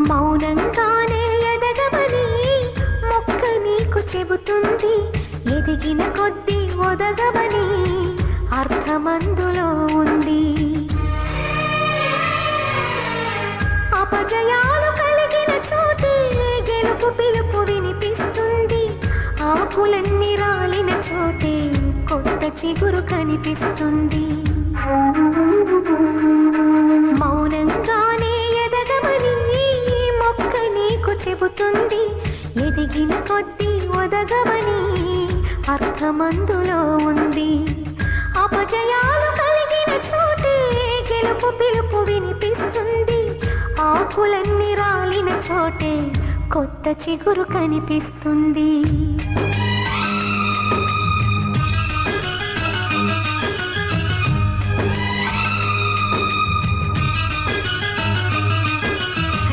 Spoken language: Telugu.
మౌనంగానే ఎదగమని మొక్క నీకు చెబుతుంది. ఎదిగిన కొద్దీ ఒదగమని అర్థమందులో ఉంది. అపజయాలు కలిగిన చోటే గెలుపు పిలుపు వినిపిస్తుంది. ఆకులన్నీ రాలిన చోటే కొత్త చిగురు కనిపిస్తుంది. మౌనంగానే ఎదగమని మొక్క నీకు చెబుతుంది. ఎదిగిన కొద్దీ ఒదగమని అర్థమందులో ఉంది. అపజయాలు కలిగిన చోటే గెలుపు పిలుపు వినిపిస్తుంది. ఆకులన్నీ రాలిన చోటే కొత్త చిగురు కనిపిస్తుంది.